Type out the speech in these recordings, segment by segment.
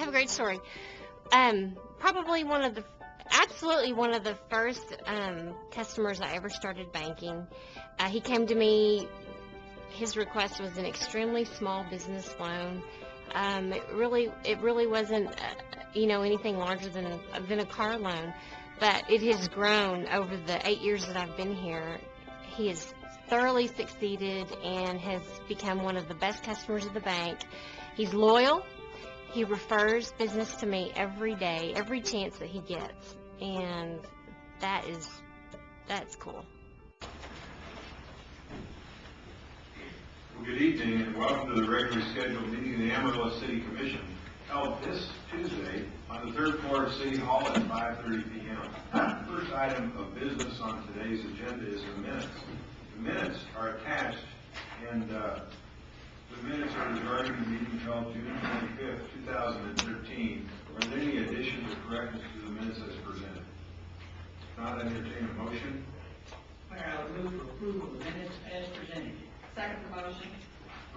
a great story. Probably absolutely one of the first customers I ever started banking. He came to me. His request was an extremely small business loan. It really wasn't, anything larger than a car loan, but it has grown over the 8 years that I've been here. He has thoroughly succeeded and has become one of the best customers of the bank. He's loyal. He refers business to me every day, every chance that he gets, and that's cool. Well, good evening and welcome to the regularly scheduled meeting of the Amarillo City Commission, held this Tuesday on the third floor of City Hall at 5:30 p.m. The first item of business on today's agenda is the minutes. The minutes are attached, and the minutes are regarding the meeting held June 25th, 2013. Are there any additions or corrections to the minutes as presented? If not, entertain a motion. Mayor, I would move for approval of the minutes as presented. Second the motion.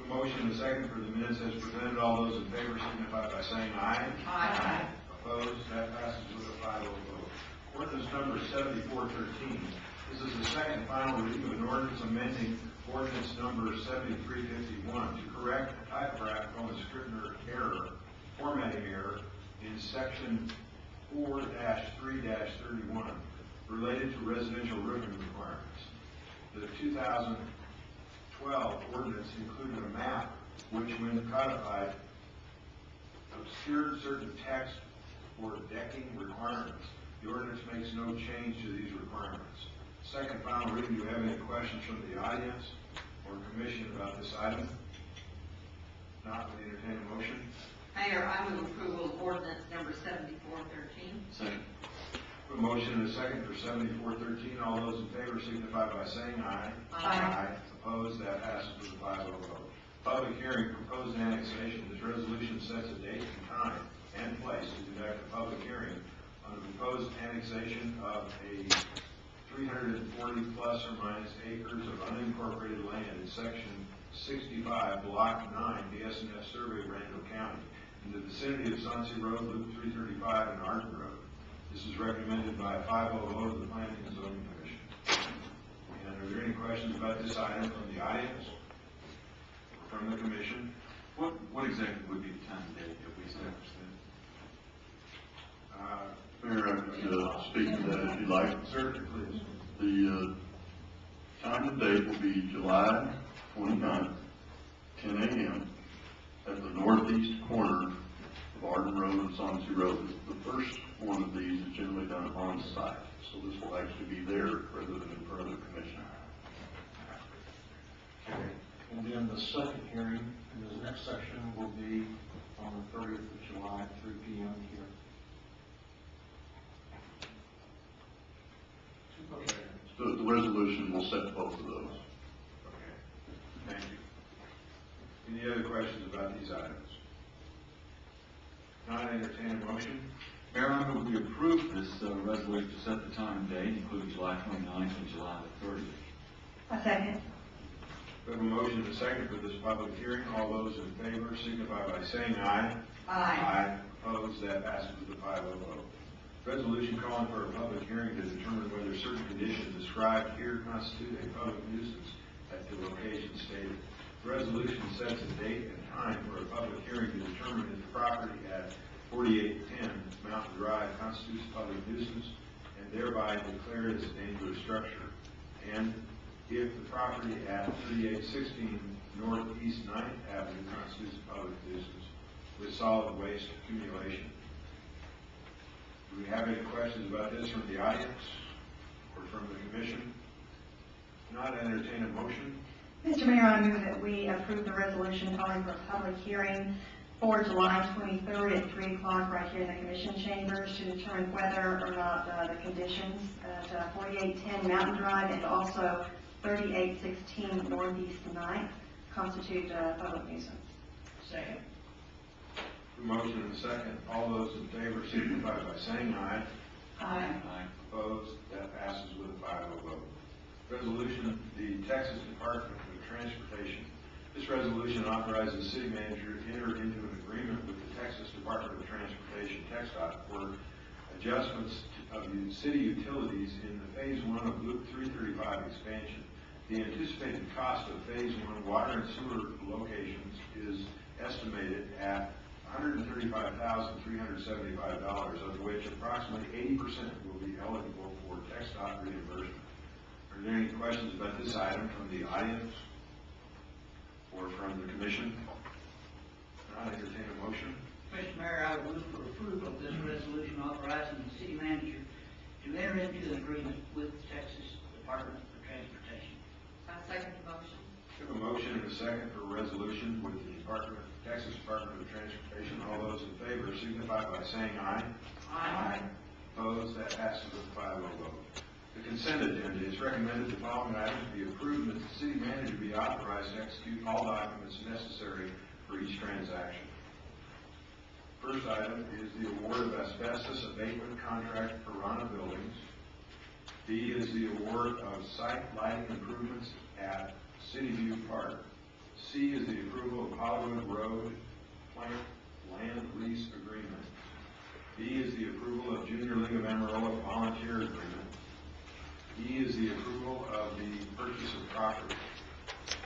A motion and a second for the minutes as presented. All those in favor signify by saying aye. Aye. Opposed? That passes with a 5-0 vote. Ordinance number 7413. This is the second and final reading of an ordinance amending ordinance number 7351 to correct a typographical and scrivener error, formatting error in section 4-3-31 related to residential roofing requirements. The 2012 ordinance included a map which, when codified, obscured certain text for decking requirements. The ordinance makes no change to these requirements. Second and final reading. Do you have any questions from the audience or commission about this item? Not, we entertain a motion. Mayor, I move approval of ordinance number 7413. Second. A motion and a second for 7413. All those in favor signify by saying aye. Aye. Opposed? That passes with a 5-0 vote. Public hearing, proposed annexation. This resolution sets a date and time and place to conduct a public hearing on the proposed annexation of a 340 plus or minus acres of unincorporated land in section 65, block 9, BSNF survey, Randall County, in the vicinity of Sonsi Road, Loop 335, and Arden Road. This is recommended by a 5-0 vote of the Planning and Zoning Commission. And are there any questions about this item from the audience or from the commission? What exactly would be the time and date if we established that? Mayor, I could speak to that if you like. Certainly, please. The time and date will be July 29th, 10 a.m. at the northeast corner of Arden Road and Sonsi Road. The first one of these is generally done on site, so this will actually be there rather than in front of the commission. Okay. And then the second hearing in the next section will be on the 30th of July at 3 p.m. here. Okay. The resolution will set both of those. Okay. Thank you. Any other questions about these items? Not entertain a motion. Mayor, I move we approve this resolution to set the time and date, including July 29th and July the 30th. A second. We have a motion and a second for this public hearing. All those in favor signify by saying aye. Aye. Opposed? That passes with a 5-0 vote. Resolution calling for a public hearing to determine whether certain conditions described here constitute a public nuisance at the location stated. The resolution sets a date and time for a public hearing to determine if the property at 4810 Mountain Drive constitutes a public nuisance and thereby declare it as a dangerous structure, and if the property at 3816 Northeast 9th Avenue constitutes a public nuisance with solid waste accumulation. Do we have any questions about this from the audience or from the commission? Not entertain a motion. Mr. Mayor, I move that we approve the resolution calling for a public hearing for July 23rd at 3 o'clock right here in the commission chambers to determine whether or not the conditions at 4810 Mountain Drive and also 3816 Northeast 9th constitute a public nuisance. Second. A motion and a second. All those in favor signify by saying aye. Aye. Opposed? That passes with a 5-0 vote. Resolution, the Texas Department of Transportation. This resolution authorizes the city manager to enter into an agreement with the Texas Department of Transportation TxDOT for adjustments of the city utilities in the Phase 1 of Loop 335 expansion. The anticipated cost of Phase 1 water and sewer locations is estimated at $135,375, of which approximately 80% will be eligible for TxDOT reimbursement. Are there any questions about this item from the audience or from the commission? I'll entertain a motion. Mr. Mayor, I would move for approval of this resolution authorizing the city manager to enter into an agreement with the Texas Department of Transportation. I second the motion. We have a motion and a second for a resolution with the Texas Department of Transportation. All those in favor signify by saying aye. Aye. Opposed? That passes with a 5-0 vote. The consent agenda is recommended the following items be approved and that the city manager be authorized to execute all documents necessary for each transaction. First item is the award of asbestos abatement contract for Rana Buildings. B is the award of site lighting improvements at City View Park. C is the approval of Hollywood Road Plant Land Lease Agreement. D is the approval of Junior League of Amarillo Volunteer Agreement. E is the approval of the purchase of property.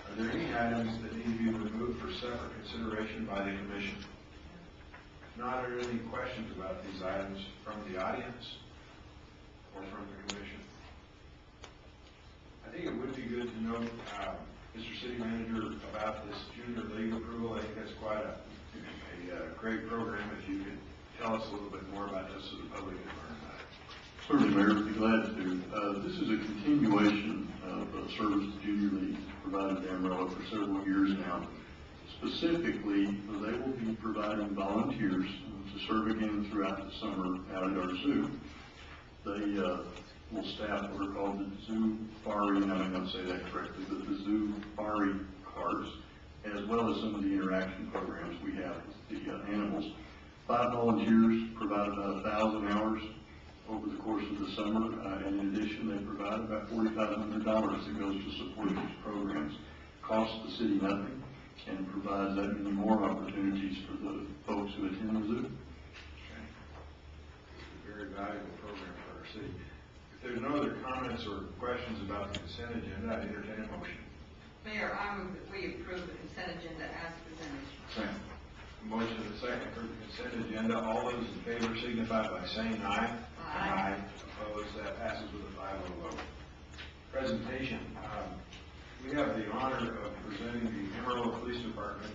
Are there any items that need to be removed for separate consideration by the commission? If not, are there any questions about these items from the audience or from the commission? I think it would be good to know, Mr. City Manager, about this Junior League approval. I think that's quite a great program. If you could tell us a little bit more about this so the public can learn about it. Certainly, Mayor, I'd be glad to. This is a continuation of a service the Junior League provided to Amarillo for several years now. Specifically, they will be providing volunteers to serve again throughout the summer out at our zoo. They will staff what are called the zoo fari, I may not say that correctly, but the zoo fari carts, as well as some of the interaction programs we have with the animals. 5 volunteers provide about 1,000 hours over the course of the summer, and in addition, they provide about $4,500 that goes to support these programs. Costs the city nothing and provides that many more opportunities for the folks who attend the zoo. Okay. It's a very valuable program for our city. If there's no other comments or questions about the consent agenda, I'd entertain a motion. Mayor, I move that we approve the consent agenda as presented. Second. A motion and a second for the consent agenda. All those in favor signify by saying aye. Aye. Opposed? That passes with a 5-0 vote. Presentation. We have the honor of presenting the Amarillo Police Department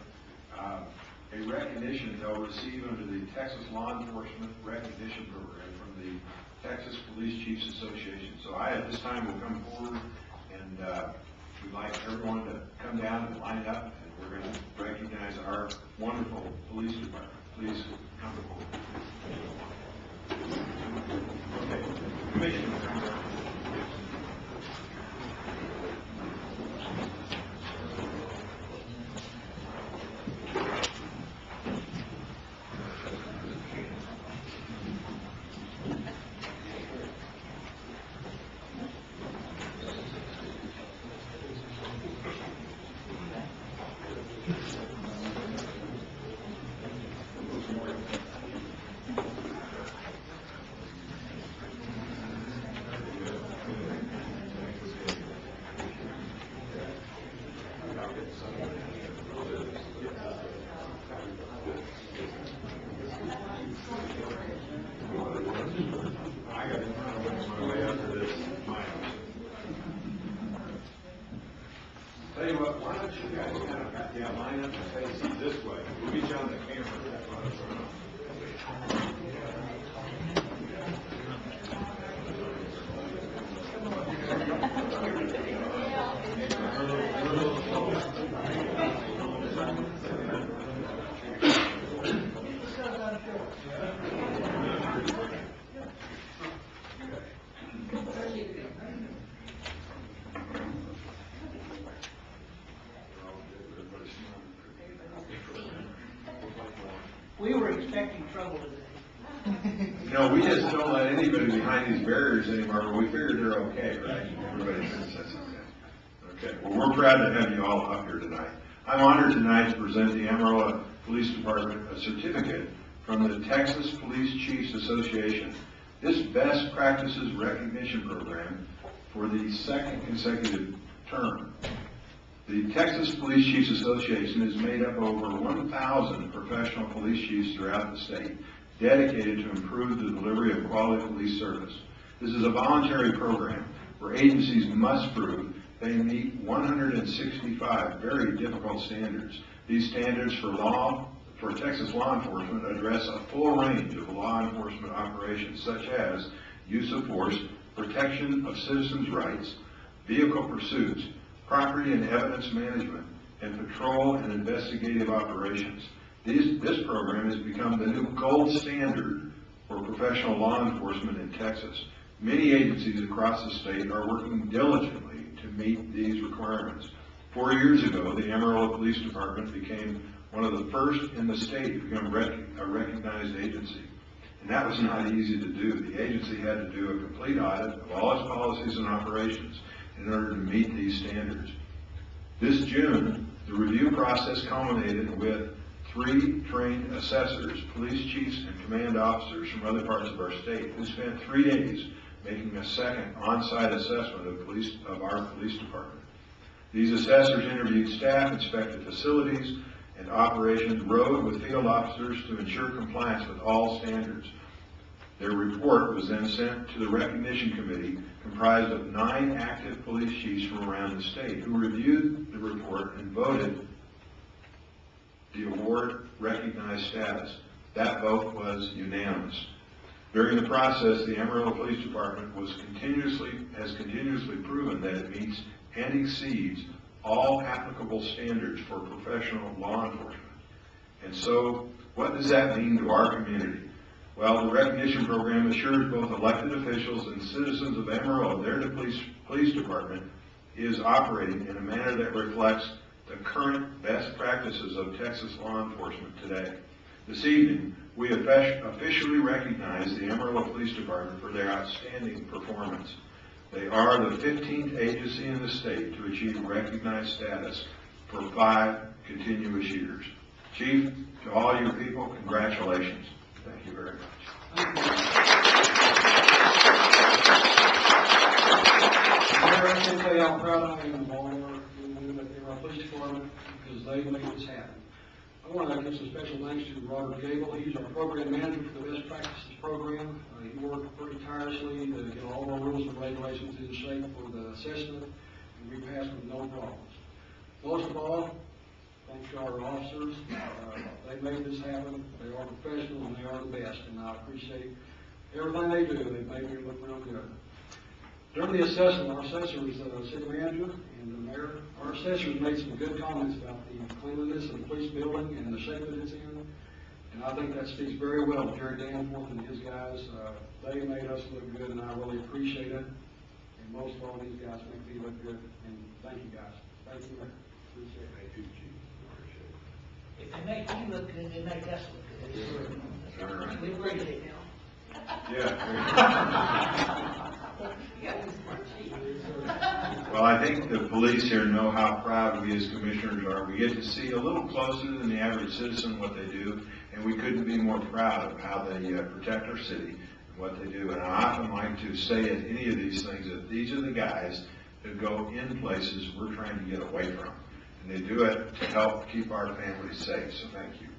a recognition they'll receive under the Texas Law Enforcement Recognition Program from the Texas Police Chiefs Association. So I, at this time, will come forward, and we'd like everyone to come down and line up, and we're going to recognize our wonderful police department. Please come forward. Okay. Commissioner. Tell you what, why don't you guys kind of line up and face this way? We'll get you on the camera. That's what it's going on. We were expecting trouble today. No, we just don't let anybody behind these barriers anymore, but we figured they're okay, right? Everybody thinks that's okay. Okay, well, we're proud to have you all up here tonight. I'm honored tonight to present the Amarillo Police Department a certificate from the Texas Police Chiefs Association. This best practices recognition program for the second consecutive term. The Texas Police Chiefs Association is made up of over 1,000 professional police chiefs throughout the state, dedicated to improve the delivery of quality police service. This is a voluntary program where agencies must prove they meet 165 very difficult standards. These standards for Texas law enforcement address a full range of law enforcement operations, such as use of force, protection of citizens' rights, vehicle pursuits, property and evidence management, and patrol and investigative operations. This program has become the new gold standard for professional law enforcement in Texas. Many agencies across the state are working diligently to meet these requirements. 4 years ago, the Amarillo Police Department became one of the first in the state to become a recognized agency. And that was not easy to do. The agency had to do a complete audit of all its policies and operations in order to meet these standards. This June, the review process culminated with 3 trained assessors, police chiefs, and command officers from other parts of our state who spent 3 days making a second on-site assessment of our police department. These assessors interviewed staff, inspected facilities and operations, rode with field officers to ensure compliance with all standards. Their report was then sent to the recognition committee, comprised of 9 active police chiefs from around the state, who reviewed the report and voted the award recognized status. That vote was unanimous. During the process, the Amarillo Police Department has continuously proven that it meets and exceeds all applicable standards for professional law enforcement. And so, what does that mean to our community? Well, the recognition program assures both elected officials and citizens of Amarillo their police department is operating in a manner that reflects the current best practices of Texas law enforcement today. This evening, we officially recognize the Amarillo Police Department for their outstanding performance. They are the 15th agency in the state to achieve recognized status for 5 continuous years. Chief, to all your people, congratulations. Thank you very much. I can tell you how proud I am of all our police department because they made this happen. I want to give some special thanks to Robert Gable. He's our program manager for the Best Practices program. He worked pretty tirelessly to get all of our rules and regulations in shape for the assessment, and we passed with no problems. Most of all, thanks to our officers. They made this happen. They are professional and they are the best, and I appreciate everything they do. They made me look real good. During the assessment, our assessors, city manager and the mayor, our assessors made some good comments about the cleanliness of the police building and the shape that it's in. And I think that speaks very well to Jerry Danforth and his guys. They made us look good, and I really appreciate it. And most of all, these guys make me look good. And thank you, guys. Thank you, Mayor. Appreciate it. Thank you, Chief. Appreciate it. If they make you look good, they make us look good. Sure. We appreciate it now. Yeah. Well, I think the police here know how proud we as commissioners are. We get to see a little closer than the average citizen what they do, and we couldn't be more proud of how they protect our city and what they do. And I often like to say at any of these things that these are the guys that go in places we're trying to get away from. And they do it to help keep our families safe. So thank you.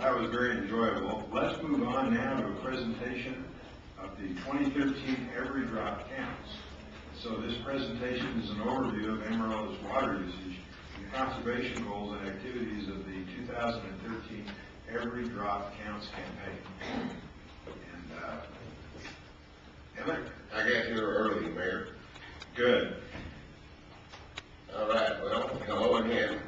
that was very enjoyable. Let's move on now to a presentation of the 2013 Every Drop Counts. So this presentation is an overview of Amarillo's water usage and conservation goals and activities of the 2013 Every Drop Counts campaign. And Emmett? I got here early, Mayor. Good. All right, well, hello again.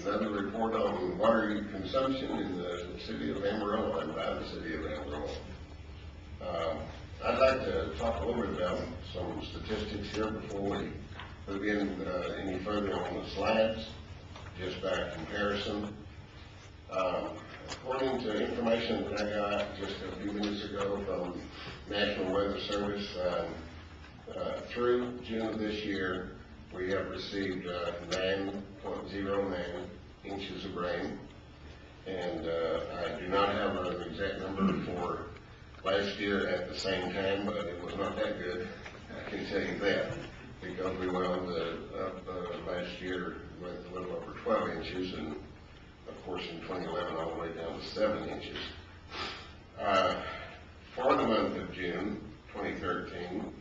Another report on water consumption in the city of Amarillo and by the city of Amarillo. I'd like to talk a little bit about some statistics here before we move in any further on the slides, just by comparison. According to information that I got just a few minutes ago from National Weather Service, through June of this year, we have received 9.09 inches of rain, and I do not have an exact number for last year at the same time, but it was not that good, I can tell you that, because we wound up last year with a little over 12 inches, and of course in 2011 all the way down to 7 inches. For the month of June 2013,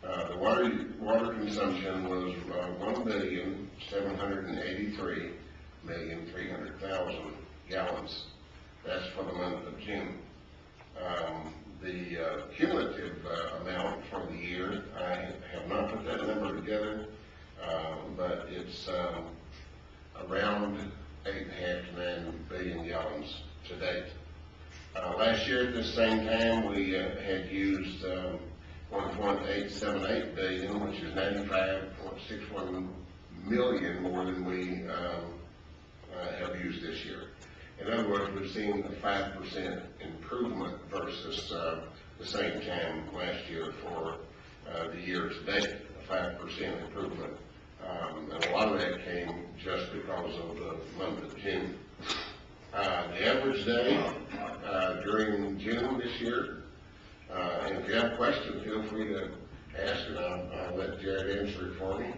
the water consumption was 1,783,300,000 gallons. That's for the month of June. The cumulative amount for the year, I have not put that number together, but it's around 8.5 to 9 billion gallons to date. Last year at this same time, we had used 1.878 billion, which is 95.61 million more than we have used this year. In other words, we've seen a 5% improvement versus the same time last year for the year to date, a 5% improvement. And a lot of that came just because of the month of June. The average day during June this year, and if you have a question, feel free to ask, and I'll let Jared answer it for me.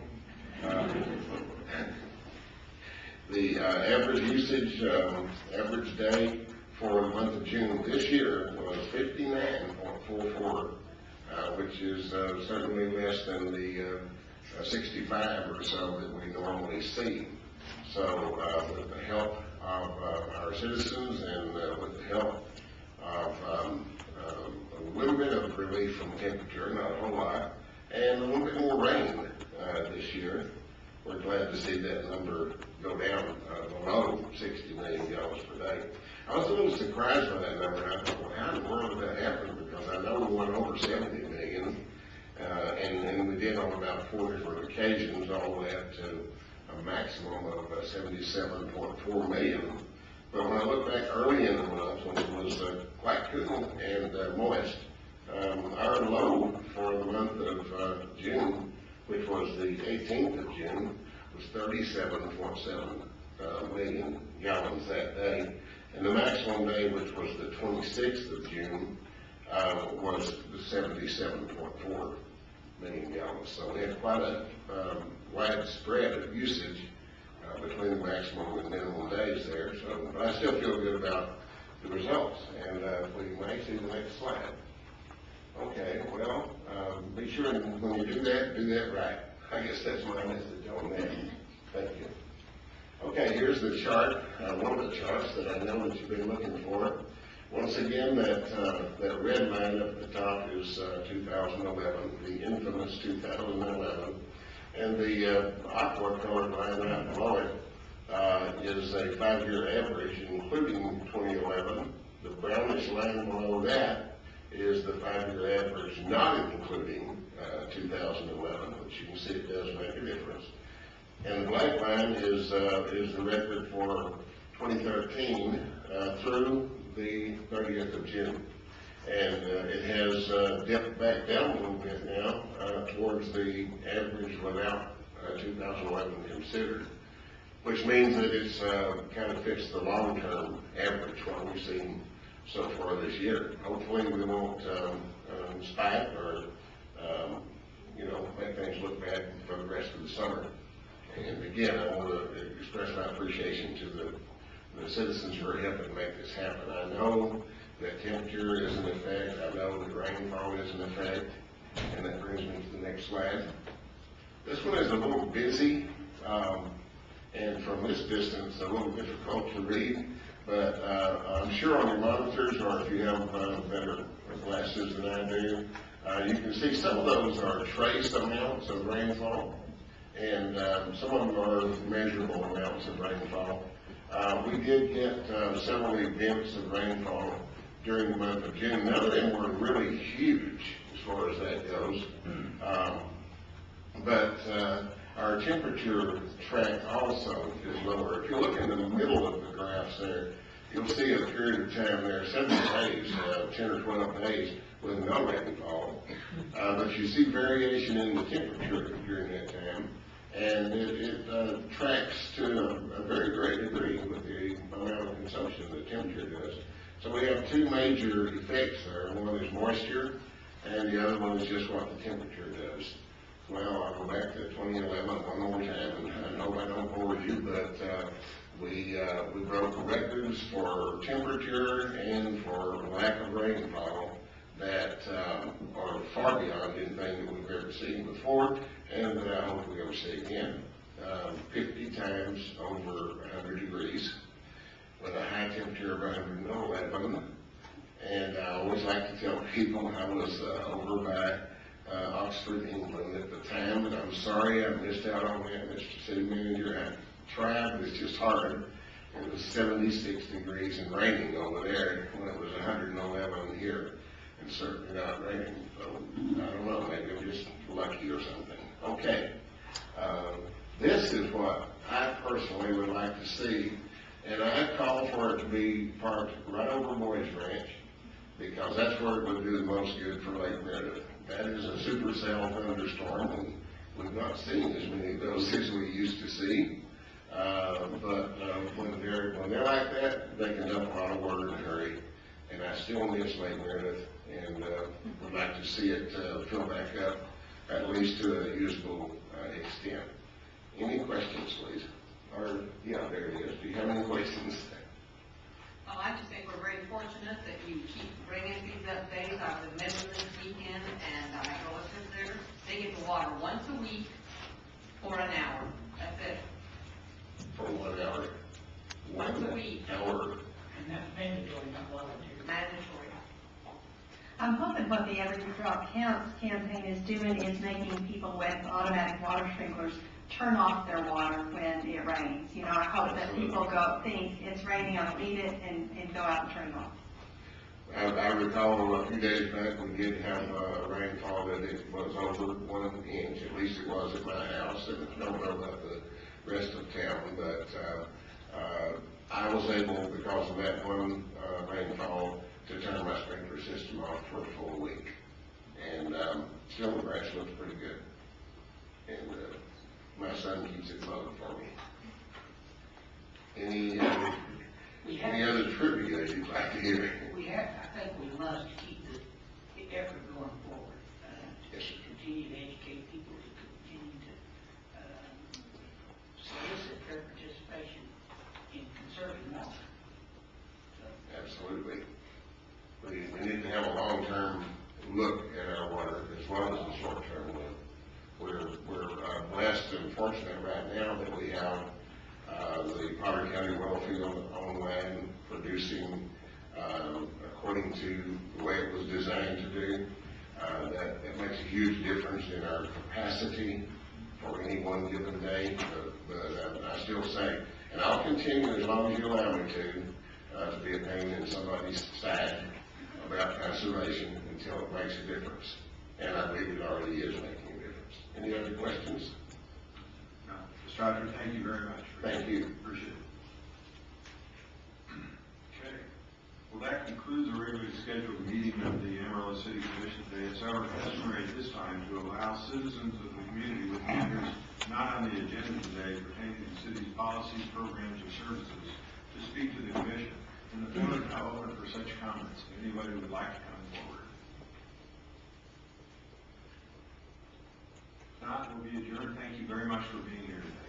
The average usage, average day for the month of June this year was 59.44, which is certainly less than the 65 or so that we normally see. So with the help of our citizens and with the help of a little bit of relief from temperature, not a whole lot, and a little bit more rain this year, we're glad to see that number go down below 60 million gallons per day. I was a little surprised by that number, and I thought, well, how in the world did that happen? Because I know we went over 70 million, and we did on about 4 different occasions, all the way up to a maximum of 77.4 million. But when I look back early in the month, when it was quite cool and moist, our low for the month of June, which was the 18th of June, was 37.7 million gallons that day. And the maximum day, which was the 26th of June, was the 77.4 million gallons. So we had quite a wide spread of usage between the maximum and minimum days there. So, but I still feel good about the results. And if we may see the next slide. Okay, well, be sure when you do that right. I guess that's my message on that. Thank you. Okay, here's the chart, one of the charts that I know that you've been looking for. Once again, that red line up at the top is 2011, the infamous 2011. And the aqua colored line right below it is a 5-year average, including 2011. The brownish line below that is the 5-year average, not including 2011, which you can see it does make a difference. And the black line is the record for 2013 through the 30th of June. And it has dipped back down a little bit now towards the average without 2011 considered, which means that it's kind of fits the long-term average what we've seen so far this year. Hopefully we won't spike or make things look bad for the rest of the summer. And again, I want to express my appreciation to the citizens for helping make this happen. I know that temperature is in effect, I know that rainfall is in effect, and that brings me to the next slide. This one is a little busy, and from this distance, a little difficult to read, but I'm sure on your monitors, or if you have better glasses than I do, you can see some of those are trace amounts of rainfall, and some of them are measurable amounts of rainfall. We did get several events of rainfall during the month of June. None of them were really huge as far as that goes. But our temperature track also is lower. If you look in the middle of the graphs there, you'll see a period of time there, 7 days, 10 or 12 days with no rainfall. But you see variation in the temperature during that time, and it tracks to a very great degree with the amount of consumption that temperature does. So we have two major effects there. One is moisture, and the other one is just what the temperature does. Well, I'll go back to 2011 one more time, and I hope I don't bore you, but we broke records for temperature and for lack of rainfall that are far beyond anything that we've ever seen before, and that I hope we ever see again. 50 times over 100 degrees with a high temperature of 111, and I always like to tell people I was over by Oxford, England at the time, and I'm sorry I missed out on that, Mr. City Manager. I tried, but it's just hard. It was 76 degrees and raining over there when it was 111 here, and certainly not raining. So I don't know, maybe I'm just lucky or something. Okay, this is what I personally would like to see, and I call for it to be parked right over Boys Ranch, because that's where it would do the most good for Lake Meredith. That is a supercell thunderstorm, and we've not seen as many of those as we used to see. But when they're like that, they can dump a lot of water in a hurry. And I still miss Lake Meredith, and would like to see it fill back up, at least to a usable extent. Any questions, please? Or, yeah, there it is. Do you have any questions? Well, I just think we're very fortunate that you keep bringing these updates. I was in Midland this weekend, and my relatives there, they get the water once a week for an hour. That's it. For 1 hour? Once a week. Hour. And that's mandatory, not voluntary. Mandatory. I'm hoping what the Every Drop Counts campaign is doing is making people with automatic water sprinklers turn off their water when it rains. You know, I hope that people think it's raining, I'll leave it, and go out and turn it off. I recall a few days back we did have rainfall that it was over 1 inch, at least it was at my house, and I don't know about the rest of town, but I was able, because of that one rainfall, to turn my sprinkler system off for a full week. And still the grass looks pretty good. And my son keeps it mowed for me. Any other trivia you'd like to hear? I think we must keep the effort going forward. Yes, sir. Continue to educate people, to continue to solicit their participation in conserving water. Absolutely. We need to have a long-term look at our water as well as a short-term look. We're blessed and fortunate right now that we have the Potter County Wellfield on land producing according to the way it was designed to do. That makes a huge difference in our capacity for any one given day. But I still say, and I'll continue as long as you allow me to be a pain in somebody's side about conservation until it makes a difference. And I believe it already is making a difference. Any other questions? No. Mr. Stryker, thank you very much. Thank you. Appreciate it. Okay. Well, that concludes the regularly scheduled meeting of the Amarillo City Commission today. It's our customary at this time to allow citizens of the community with matters not on the agenda today pertaining to the city's policies, programs, or services to speak to the commission. And the floor is now open for such comments. If anybody would like to come forward. If not, we'll be adjourned. Thank you very much for being here today.